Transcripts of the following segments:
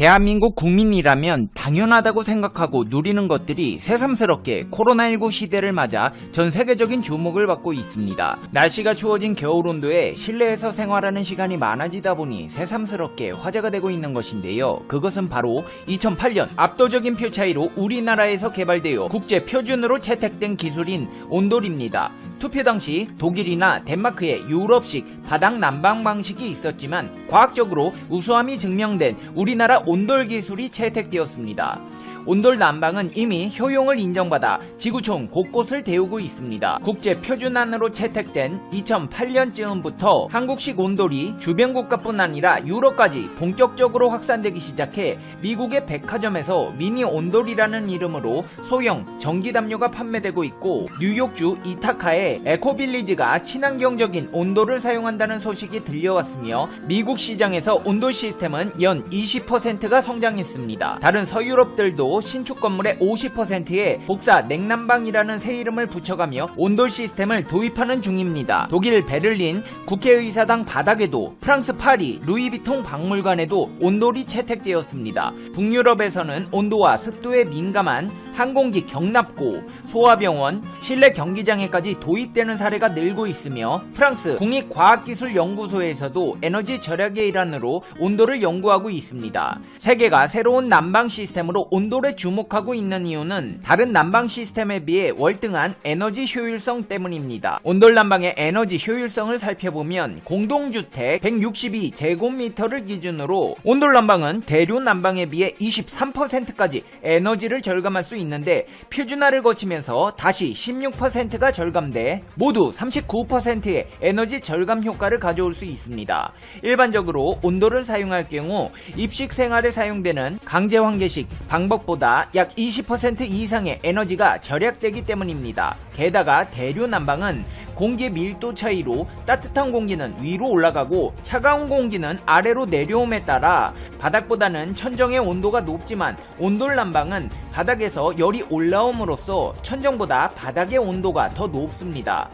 대한민국 국민이라면 당연하다고 생각하고 누리는 것들이 새삼스럽게 코로나19 시대를 맞아 전 세계적인 주목을 받고 있습니다. 날씨가 추워진 겨울 온도에 실내에서 생활하는 시간이 많아지다 보니 새삼스럽게 화제가 되고 있는 것인데요. 그것은 바로 2008년 압도적인 표 차이로 우리나라에서 개발되어 국제 표준으로 채택된 기술인 온돌입니다. 투표 당시 독일이나 덴마크의 유럽식 바닥 난방 방식이 있었지만 과학적으로 우수함이 증명된 우리나라 온돌 기술이 채택되었습니다. 온돌 난방은 이미 효용을 인정받아 지구촌 곳곳을 데우고 있습니다. 국제 표준안으로 채택된 2008년쯤부터 한국식 온돌이 주변 국가뿐 아니라 유럽까지 본격적으로 확산되기 시작해 미국의 백화점에서 미니 온돌이라는 이름으로 소형 전기담요가 판매되고 있고, 뉴욕주 이타카의 에코빌리지가 친환경적인 온돌을 사용한다는 소식이 들려왔으며 미국 시장에서 온돌 시스템은 연 20%가 성장했습니다. 다른 서유럽들도 신축 건물의 50%에 복사 냉난방이라는 새 이름을 붙여가며 온돌 시스템을 도입하는 중입니다. 독일 베를린 국회의사당 바닥에도, 프랑스 파리 루이비통 박물관에도 온돌이 채택되었습니다. 북유럽에서는 온도와 습도에 민감한 항공기 경납고, 소아병원, 실내 경기장에까지 도입되는 사례가 늘고 있으며 프랑스 국립과학기술연구소에서도 에너지 절약의 일환으로 온돌을 연구하고 있습니다. 세계가 새로운 난방 시스템으로 온돌에 주목하고 있는 이유는 다른 난방 시스템에 비해 월등한 에너지 효율성 때문입니다. 온돌 난방의 에너지 효율성을 살펴보면 공동주택 162제곱미터를 기준으로 온돌 난방은 대류 난방에 비해 23%까지 에너지를 절감할 수 있는데, 표준화를 거치면서 다시 16%가 절감돼 모두 39%의 에너지 절감 효과를 가져올 수 있습니다. 일반적으로 온돌을 사용할 경우 입식 생활에 사용되는 강제 환기식 방법보다 약 20% 이상의 에너지가 절약되기 때문입니다. 게다가 대류 난방은 공기의 밀도 차이로 따뜻한 공기는 위로 올라가고 차가운 공기는 아래로 내려옴에 따라 바닥보다는 천정의 온도가 높지만, 온돌 난방은 바닥에서 열이 올라옴으로써 천정보다 바닥의 온도가 더 높습니다.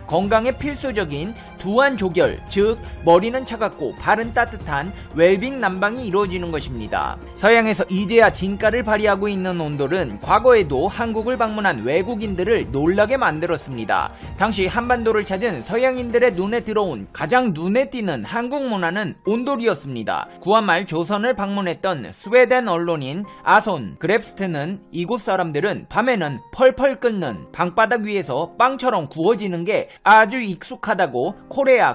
건강에 필수적인 두안 조결, 즉 머리는 차갑고 발은 따뜻한 웰빙 난방이 이루어지는 것입니다. 서양에서 이제야 진가를 발휘하고 있는 온돌은 과거에도 한국을 방문한 외국인들을 놀라게 만들었습니다. 당시 한반도를 찾은 서양인들의 눈에 들어온 가장 눈에 띄는 한국 문화는 온돌이었습니다. 구한말 조선을 방문했던 스웨덴 언론인 아손 그랩스트는 이곳 사람들은 밤에는 펄펄 끓는 방바닥 위에서 빵처럼 구워지는 게 아주 익숙하다고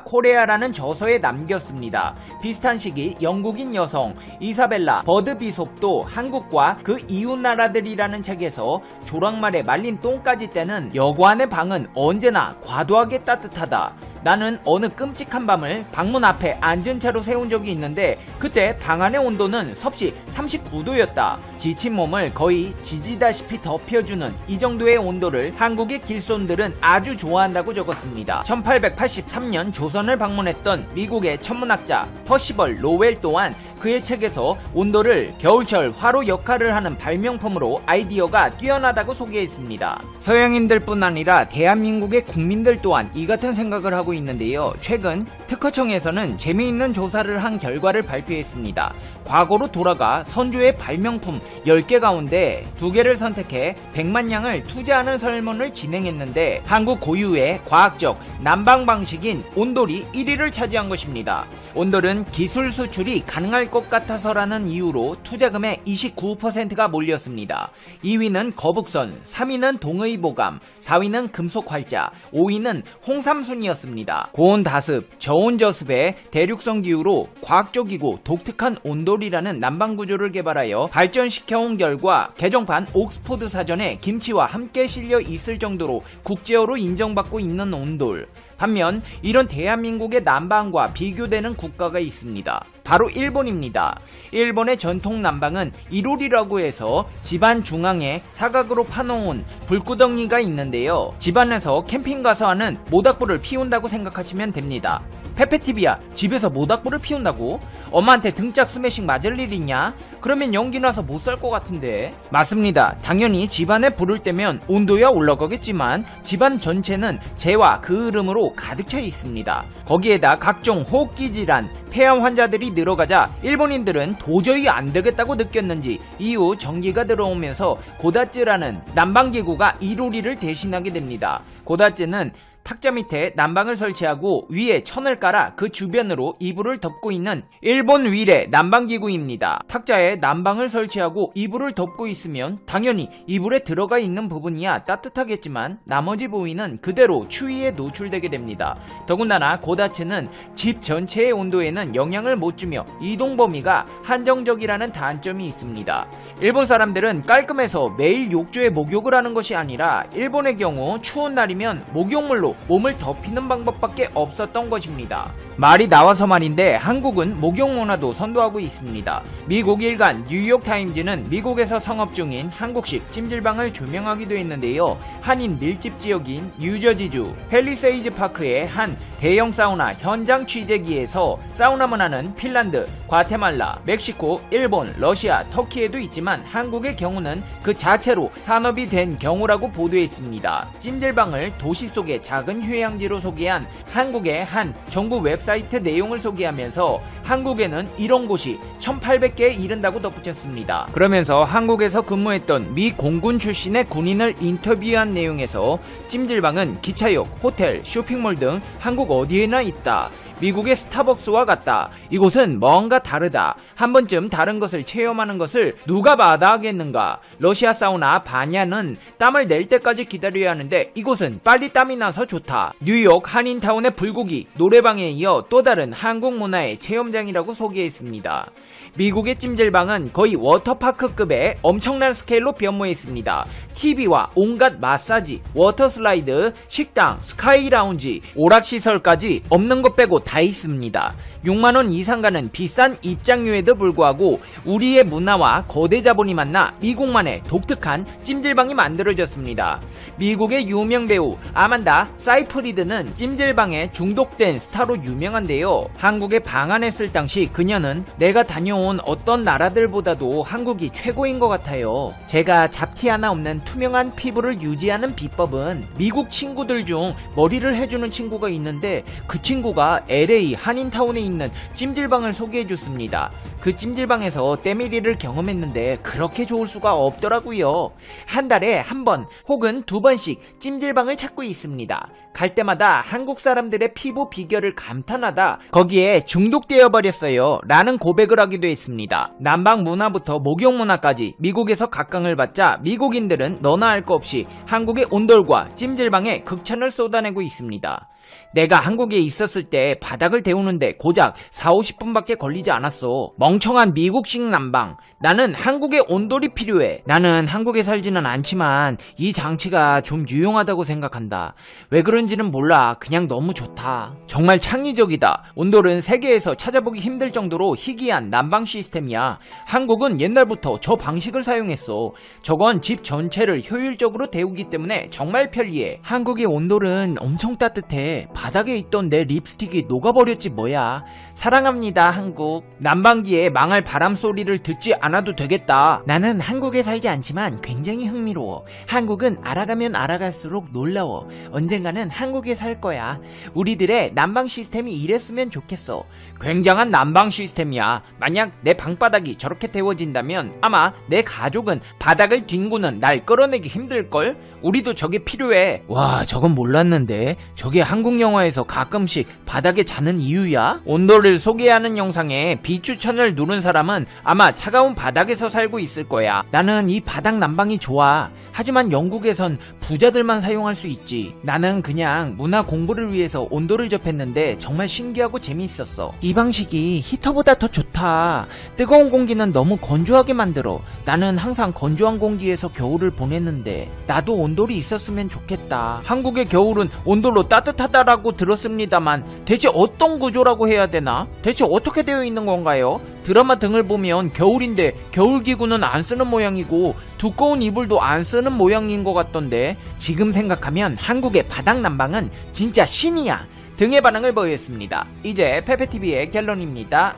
코레아라는 저서에 남겼습니다. 비슷한 시기 영국인 여성 이사벨라 버드 비숍도 한국과 그 이웃 나라들이라는 책에서 조랑말에 말린 똥까지 떼는 여관의 방은 언제나 과도하게 따뜻하다. 나는 어느 끔찍한 밤을 방문 앞에 앉은 채로 세운 적이 있는데 그때 방 안의 온도는 섭씨 39도였다. 지친 몸을 거의 지지다시피 덮여주는 이 정도의 온도를 한국의 길손들은 아주 좋아한다고 적었습니다. 1883년 조선을 방문했던 미국의 천문학자 퍼시벌 로웰 또한 그의 책에서 온돌을 겨울철 화로 역할을 하는 발명품으로 아이디어가 뛰어나다고 소개했습니다. 서양인들뿐 아니라 대한민국의 국민들 또한 이 같은 생각을 하고 있는데요. 최근 특허청에서는 재미있는 조사를 한 결과를 발표했습니다. 과거로 돌아가 선조의 발명품 10개 가운데 2개를 선택해 100만 냥을 투자하는 설문을 진행했는데 한국 고유의 과학적 난방 방식인 온돌이 1위를 차지한 것입니다. 온돌은 기술 수출이 가능할 것 같아서라는 이유로 투자금의 29%가 몰렸습니다. 2위는 거북선, 3위는 동의보감, 4위는 금속활자, 5위는 홍삼순이었습니다. 고온 다습, 저온 저습의 대륙성 기후로 과학적이고 독특한 온돌이라는 난방 구조를 개발하여 발전시켜온 결과 개정판 옥스포드 사전에 김치와 함께 실려 있을 정도로 국제어로 인정받고 있는 온돌. 반면 이런 대한민국의 난방과 비교되는 국가가 있습니다. 바로 일본입니다. 일본의 전통 난방은 이롤이라고 해서 집안 중앙에 사각으로 파놓은 불구덩이가 있는데요. 집안에서 캠핑 가서 하는 모닥불을 피운다고 생각하시면 됩니다. 페페티비야, 집에서 모닥불을 피운다고? 엄마한테 등짝 스매싱 맞을 일 있냐? 그러면 연기 나서 못 살 것 같은데. 맞습니다. 당연히 집안에 불을 떼면 온도야 올라가겠지만 집안 전체는 재와 그 흐름으로 환자로 가득 차 있습니다. 거기에다 각종 호흡기 질환, 폐암 환자들이 늘어가자 일본인들은 도저히 안 되겠다고 느꼈는지 이후 전기가 들어오면서 고다츠라는 난방기구가 이로리를 대신하게 됩니다. 고다츠는 탁자 밑에 난방을 설치하고 위에 천을 깔아 그 주변으로 이불을 덮고 있는 일본 위례 난방기구입니다. 탁자에 난방을 설치하고 이불을 덮고 있으면 당연히 이불에 들어가 있는 부분이야 따뜻하겠지만 나머지 부위는 그대로 추위에 노출되게 됩니다. 더군다나 고다츠는 집 전체의 온도에는 영향을 못 주며 이동 범위가 한정적이라는 단점이 있습니다. 일본 사람들은 깔끔해서 매일 욕조에 목욕을 하는 것이 아니라 일본의 경우 추운 날이면 목욕물로 몸을 덮이는 방법밖에 없었던 것입니다. 말이 나와서 말인데 한국은 목욕 문화도 선도하고 있습니다. 미국 일간 뉴욕타임즈는 미국에서 성업 중인 한국식 찜질방을 조명하기도 했는데요. 한인 밀집 지역인 뉴저지주 팰리세이즈 파크의 한 대형 사우나 현장 취재기에서 사우나 문화는 핀란드, 과테말라, 멕시코, 일본, 러시아, 터키에도 있지만 한국의 경우는 그 자체로 산업이 된 경우라고 보도했습니다. 찜질방을 도시 속의 작은 휴양지로 소개한 한국의 한 정부 웹사이트 내용을 소개하면서 한국에는 이런 곳이 1800개에 이른다고 덧붙였습니다. 그러면서 한국에서 근무했던 미 공군 출신의 군인을 인터뷰한 내용에서 찜질방은 기차역, 호텔, 쇼핑몰 등 한국 어디에나 있다. 미국의 스타벅스와 같다. 이곳은 뭔가 다르다. 한 번쯤 다른 것을 체험하는 것을 누가 마다하겠는가. 러시아 사우나 바냐는 땀을 낼 때까지 기다려야 하는데 이곳은 빨리 땀이 나서 좋다. 뉴욕 한인타운의 불고기, 노래방에 이어 또 다른 한국 문화의 체험장이라고 소개했습니다. 미국의 찜질방은 거의 워터파크급의 엄청난 스케일로 변모했습니다. TV와 온갖 마사지, 워터슬라이드, 식당, 스카이 라운지, 오락시설까지 없는 것 빼고 다 있습니다. 6만원 이상 가는 비싼 입장료에도 불구하고 우리의 문화와 거대 자본이 만나 미국만의 독특한 찜질방이 만들어졌습니다. 미국의 유명 배우 아만다 사이프리드는 찜질방에 중독된 스타로 유명한데요. 한국에 방한했을 당시 그녀는 내가 다녀온 어떤 나라들보다도 한국이 최고인 것 같아요. 제가 잡티 하나 없는 투명한 피부를 유지하는 비법은 미국 친구들 중 머리를 해주는 친구가 있는데 그 친구가 LA 한인타운에 있는 찜질방을 소개해줬습니다. 그 찜질방에서 때밀이를 경험했는데 그렇게 좋을 수가 없더라고요. 한 달에 한 번 혹은 두 번씩 찜질방을 찾고 있습니다. 갈 때마다 한국 사람들의 피부 비결을 감탄하다 거기에 중독되어 버렸어요 라는 고백을 하기도 했습니다. 난방 문화부터 목욕 문화까지 미국에서 각광을 받자 미국인들은 너나 할 거 없이 한국의 온돌과 찜질방에 극찬을 쏟아내고 있습니다. 내가 한국에 있었을 때 바닥을 데우는데 고작 4-50분밖에 걸리지 않았어. 멍청한 미국식 난방. 나는 한국의 온돌이 필요해. 나는 한국에 살지는 않지만 이 장치가 좀 유용하다고 생각한다. 왜 그런지는 몰라. 그냥 너무 좋다. 정말 창의적이다. 온돌은 세계에서 찾아보기 힘들 정도로 희귀한 난방 시스템이야. 한국은 옛날부터 저 방식을 사용했어. 저건 집 전체를 효율적으로 데우기 때문에 정말 편리해. 한국의 온돌은 엄청 따뜻해. 바닥에 있던 내 립스틱이 녹아버렸지 뭐야. 사랑합니다 한국. 난방기에 망할 바람 소리를 듣지 않아도 되겠다. 나는 한국에 살지 않지만 굉장히 흥미로워. 한국은 알아가면 알아갈수록 놀라워. 언젠가는 한국에 살 거야. 우리들의 난방 시스템이 이랬으면 좋겠어. 굉장한 난방 시스템이야. 만약 내 방바닥이 저렇게 데워진다면 아마 내 가족은 바닥을 뒹구는 날 끌어내기 힘들걸? 우리도 저게 필요해. 와, 저건 몰랐는데 저게 한국 영화에서 가끔씩 바닥에 자는 이유야? 온돌을 소개하는 영상에 비추천을 누른 사람은 아마 차가운 바닥에서 살고 있을 거야. 나는 이 바닥 난방이 좋아. 하지만 영국에선 부자들만 사용할 수 있지. 나는 그냥 문화 공부를 위해서 온돌을 접했는데 정말 신기하고 재미있었어. 이 방식이 히터보다 더 좋다. 뜨거운 공기는 너무 건조하게 만들어. 나는 항상 건조한 공기에서 겨울을 보냈는데 나도 온돌이 있었으면 좋겠다. 한국의 겨울은 온돌로 따뜻하다라고 들었습니다만 대체 어떤 구조라고 해야 되나? 대체 어떻게 되어 있는 건가요? 드라마 등을 보면 겨울인데 겨울기구는 안 쓰는 모양이고 두꺼운 이불도 안 쓰는 모양인 것 같던데 지금 생각하면 한국의 바닥 난방은 진짜 신이야 등의 반응을 보였습니다. 이제 페페TV의 결론입니다.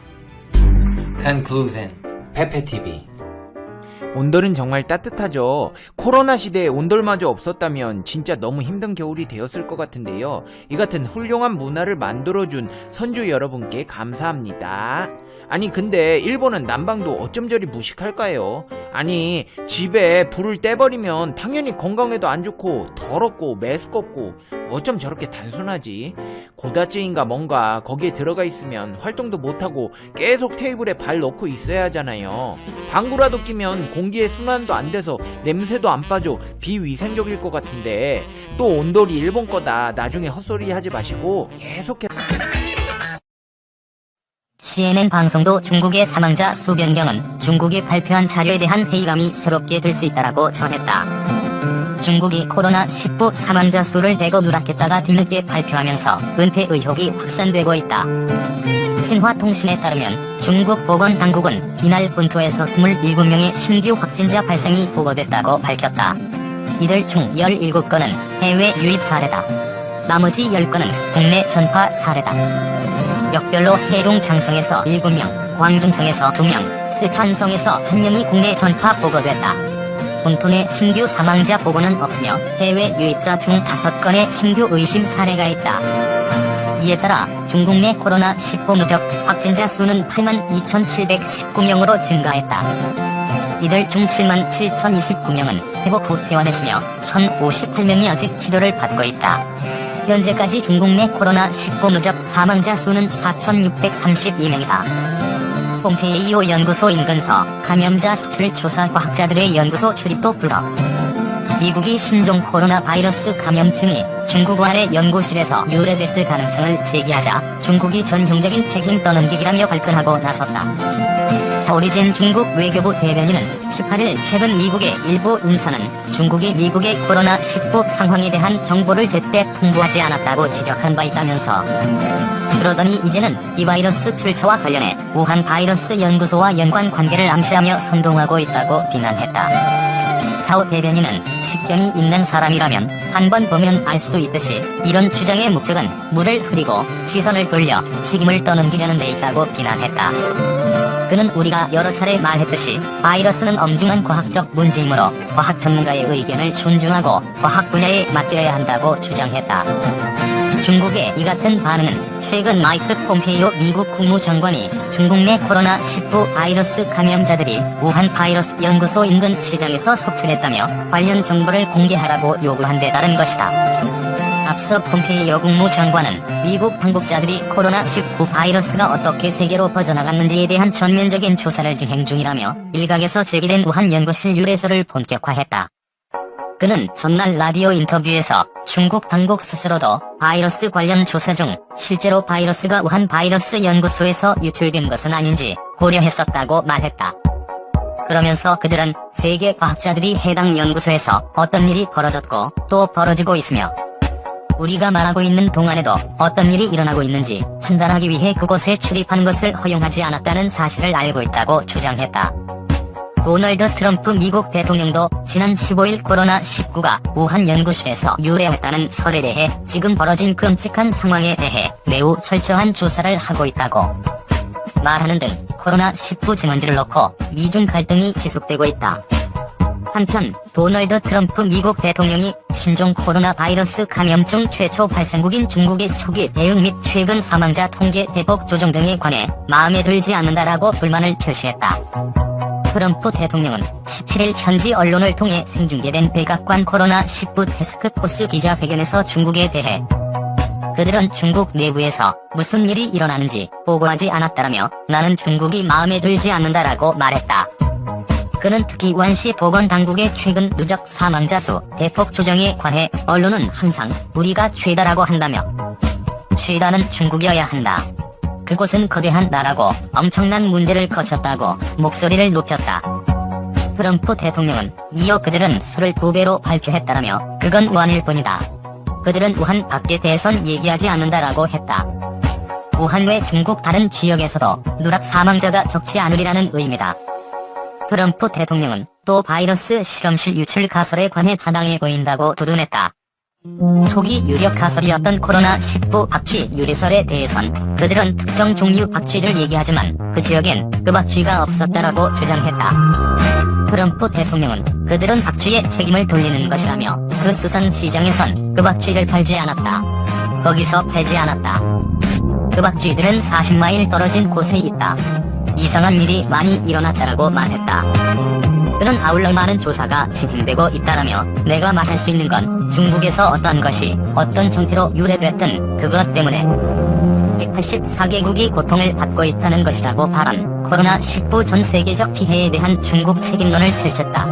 Conclusion. 페페TV. 온돌은 정말 따뜻하죠. 코로나 시대에 온돌마저 없었다면 진짜 너무 힘든 겨울이 되었을 것 같은데요. 이 같은 훌륭한 문화를 만들어준 선주 여러분께 감사합니다. 아니 근데 일본은 난방도 어쩜 저리 무식할까요? 아니 집에 불을 떼버리면 당연히 건강에도 안 좋고 더럽고 메스껍고 어쩜 저렇게 단순하지? 고다찌인가 뭔가 거기에 들어가 있으면 활동도 못하고 계속 테이블에 발 넣고 있어야 하잖아요. 방구라도 끼면 공기의 순환도 안 돼서 냄새도 안 빠져 비위생적일 것 같은데 또 온돌이 일본 거다 나중에 헛소리 하지 마시고 계속해서 CNN 방송도 중국의 사망자 수 변경은 중국이 발표한 자료에 대한 회의감이 새롭게 들 수 있다라고 전했다. 중국이 코로나19 사망자 수를 대거 누락했다가 뒤늦게 발표하면서 은폐 의혹이 확산되고 있다. 신화통신에 따르면 중국 보건당국은 이날 본토에서 27명의 신규 확진자 발생이 보고됐다고 밝혔다. 이들 중 17건은 해외 유입 사례다. 나머지 10건은 국내 전파 사례다. 역별로 해롱 장성에서 7명, 광둥성에서 2명, 스촨성에서 1명이 국내 전파 보고됐다. 본토 내 신규 사망자 보고는 없으며 해외 유입자 중 5건의 신규 의심 사례가 있다. 이에 따라 중국 내 코로나19 누적 확진자 수는 82,719명으로 증가했다. 이들 중 77,029명은 회복 후 퇴원했으며 1,058명이 아직 치료를 받고 있다. 현재까지 중국 내 코로나19 누적 사망자 수는 4,632명이다. 폼페이오 연구소 인근서 감염자 수출 조사 과학자들의 연구소 출입도 불허. 미국이 신종 코로나 바이러스 감염증이 중국어안의 연구실에서 유래됐을 가능성을 제기하자 중국이 전형적인 책임 떠넘기기라며 발끈하고 나섰다. 서울이젠 중국 외교부 대변인은 18일 최근 미국의 일부 인사는 중국이 미국의 코로나19 상황에 대한 정보를 제때 통보하지 않았다고 지적한 바 있다면서 그러더니 이제는 이 바이러스 출처와 관련해 우한 바이러스 연구소와 연관 관계를 암시하며 선동하고 있다고 비난했다. 차오 대변인은 식견이 있는 사람이라면 한 번 보면 알 수 있듯이 이런 주장의 목적은 물을 흐리고 시선을 돌려 책임을 떠넘기려는 데 있다고 비난했다. 그는 우리가 여러 차례 말했듯이 바이러스는 엄중한 과학적 문제이므로 과학 전문가의 의견을 존중하고 과학 분야에 맡겨야 한다고 주장했다. 중국의 이 같은 반응은 최근 마이크 폼페이오 미국 국무장관이 중국 내 코로나19 바이러스 감염자들이 우한 바이러스 연구소 인근 시장에서 속출했다며 관련 정보를 공개하라고 요구한 데 따른 것이다. 앞서 폼페이오 국무장관은 미국 당국자들이 코로나19 바이러스가 어떻게 세계로 퍼져나갔는지에 대한 전면적인 조사를 진행 중이라며 일각에서 제기된 우한 연구실 유래설을 본격화했다. 그는 전날 라디오 인터뷰에서 중국 당국 스스로도 바이러스 관련 조사 중 실제로 바이러스가 우한 바이러스 연구소에서 유출된 것은 아닌지 고려했었다고 말했다. 그러면서 그들은 세계 과학자들이 해당 연구소에서 어떤 일이 벌어졌고 또 벌어지고 있으며 우리가 말하고 있는 동안에도 어떤 일이 일어나고 있는지 판단하기 위해 그곳에 출입하는 것을 허용하지 않았다는 사실을 알고 있다고 주장했다. 도널드 트럼프 미국 대통령도 지난 15일 코로나19가 우한 연구실에서 유래했다는 설에 대해 지금 벌어진 끔찍한 상황에 대해 매우 철저한 조사를 하고 있다고 말하는 등 코로나19 재먼지를 놓고 미중 갈등이 지속되고 있다. 한편 도널드 트럼프 미국 대통령이 신종 코로나 바이러스 감염증 최초 발생국인 중국의 초기 대응 및 최근 사망자 통계 대폭 조정 등에 관해 마음에 들지 않는다라고 불만을 표시했다. 트럼프 대통령은 17일 현지 언론을 통해 생중계된 백악관 코로나19 태스크포스 기자회견에서 중국에 대해 그들은 중국 내부에서 무슨 일이 일어나는지 보고하지 않았다라며 나는 중국이 마음에 들지 않는다라고 말했다. 그는 특히 우한시 보건당국의 최근 누적 사망자 수 대폭 조정에 관해 언론은 항상 우리가 최다라고 한다며 최다는 중국이어야 한다. 그곳은 거대한 나라고 엄청난 문제를 거쳤다고 목소리를 높였다. 트럼프 대통령은 이어 그들은 수를 2배로 발표했다라며 그건 우한일 뿐이다. 그들은 우한 밖에 대해선 얘기하지 않는다라고 했다. 우한 외 중국 다른 지역에서도 누락 사망자가 적지 않으리라는 의미다. 트럼프 대통령은 또 바이러스 실험실 유출 가설에 관해 타당해 보인다고 두둔했다. 초기 유력 가설이었던 코로나19 박쥐 유래설에 대해선 그들은 특정 종류 박쥐를 얘기하지만 그 지역엔 그 박쥐가 없었다라고 주장했다. 트럼프 대통령은 그들은 박쥐에 책임을 돌리는 것이라며 그 수산시장에선 그 박쥐를 팔지 않았다. 거기서 팔지 않았다. 그 박쥐들은 40마일 떨어진 곳에 있다. 이상한 일이 많이 일어났다라고 말했다. 그는 아울러 많은 조사가 진행되고 있다라며 내가 말할 수 있는 건 중국에서 어떤 것이 어떤 형태로 유래됐든 그것 때문에 184개국이 고통을 받고 있다는 것이라고 발언. 코로나19 전 세계적 피해에 대한 중국 책임론을 펼쳤다.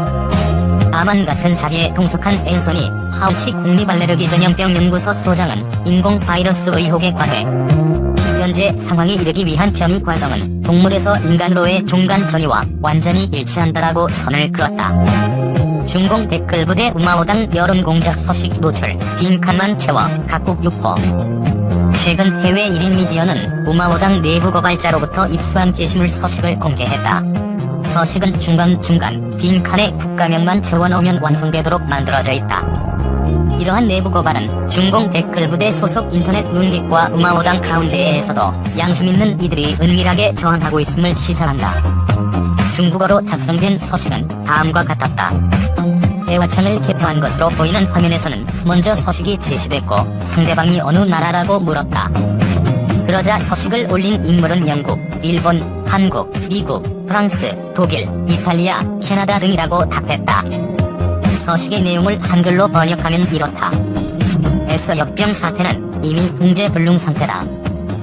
다만 같은 자리에 동석한 앤서니 파우치 국립알레르기 전염병 연구소 소장은 인공 바이러스 의혹에 관해 현재 상황에 이르기 위한 변이 과정은 동물에서 인간으로의 중간 전이와 완전히 일치한다라고 선을 그었다. 중공 댓글 부대 우마오당 여론 공작 서식 노출 빈칸만 채워 각국 유포. 최근 해외 1인 미디어는 우마오당 내부 고발자로부터 입수한 게시물 서식을 공개했다. 서식은 중간중간 빈칸에 국가명만 채워넣으면 완성되도록 만들어져 있다. 이러한 내부 고발은 중공 댓글 부대 소속 인터넷 눈깃과 우마오당 가운데에서도 양심 있는 이들이 은밀하게 저항하고 있음을 시사한다. 중국어로 작성된 서식은 다음과 같았다. 대화창을 캡처한 것으로 보이는 화면에서는 먼저 서식이 제시됐고 상대방이 어느 나라라고 물었다. 그러자 서식을 올린 인물은 영국, 일본, 한국, 미국, 프랑스, 독일, 이탈리아, 캐나다 등이라고 답했다. 서식의 내용을 한글로 번역하면 이렇다. 에서 역병 사태는 이미 궁제불능 상태다.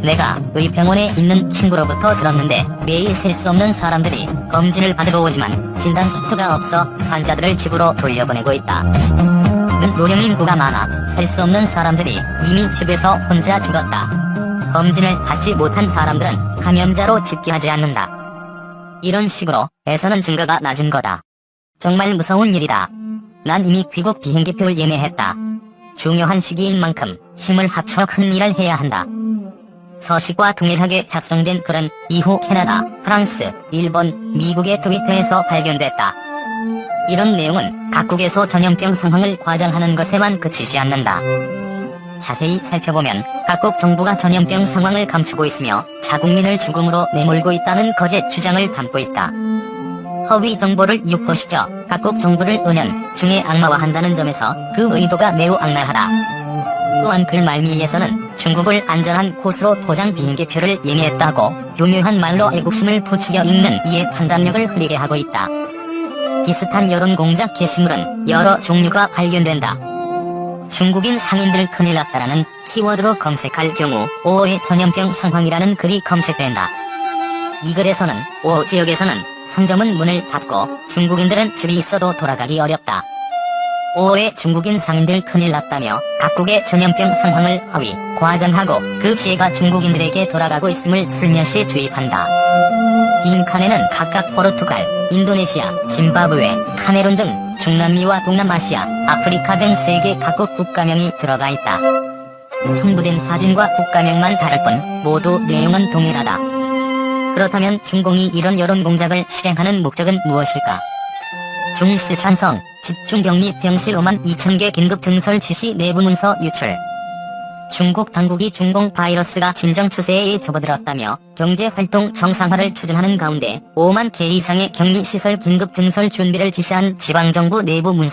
내가 의병원에 있는 친구로부터 들었는데 매일 셀 수 없는 사람들이 검진을 받으러 오지만 진단 키트가 없어 환자들을 집으로 돌려보내고 있다. 노령 인구가 많아 셀 수 없는 사람들이 이미 집에서 혼자 죽었다. 검진을 받지 못한 사람들은 감염자로 집계하지 않는다. 이런 식으로 에서는 증거가 낮은 거다. 정말 무서운 일이다. 난 이미 귀국 비행기표를 예매했다. 중요한 시기인 만큼 힘을 합쳐 큰 일을 해야 한다. 서식과 동일하게 작성된 글은 이후 캐나다, 프랑스, 일본, 미국의 트위터에서 발견됐다. 이런 내용은 각국에서 전염병 상황을 과장하는 것에만 그치지 않는다. 자세히 살펴보면 각국 정부가 전염병 상황을 감추고 있으며 자국민을 죽음으로 내몰고 있다는 거짓 주장을 담고 있다. 허위 정보를 유포시켜 각국 정부를 은연중에 악마화한다는 점에서 그 의도가 매우 악랄하다. 또한 글 말미에서는 중국을 안전한 곳으로 포장 비행기표를 예매했다고 교묘한 말로 애국심을 부추겨 읽는 이의 판단력을 흐리게 하고 있다. 비슷한 여론 공작 게시물은 여러 종류가 발견된다. 중국인 상인들 큰일 났다라는 키워드로 검색할 경우 5호의 전염병 상황이라는 글이 검색된다. 이 글에서는 5호 지역에서는 상점은 문을 닫고 중국인들은 집이 있어도 돌아가기 어렵다. 5호의 중국인 상인들 큰일 났다며 각국의 전염병 상황을 허위, 과장하고 그 피해가 중국인들에게 돌아가고 있음을 슬며시 주입한다. 빈칸에는 각각 포르투갈, 인도네시아, 짐바브웨, 카메룬 등 중남미와 동남아시아, 아프리카 등 세계 각국 국가명이 들어가 있다. 첨부된 사진과 국가명만 다를 뿐 모두 내용은 동일하다. 그렇다면 중공이 이런 여론 공작을 실행하는 목적은 무엇일까? 중스촨성 집중격리 병실 5만 2천 개 긴급 증설 지시 내부 문서 유출. 중국 당국이 중공 바이러스가 진정 추세에 접어들었다며 경제활동 정상화를 추진하는 가운데 5만 개 이상의 격리시설 긴급 증설 준비를 지시한 지방정부 내부 문서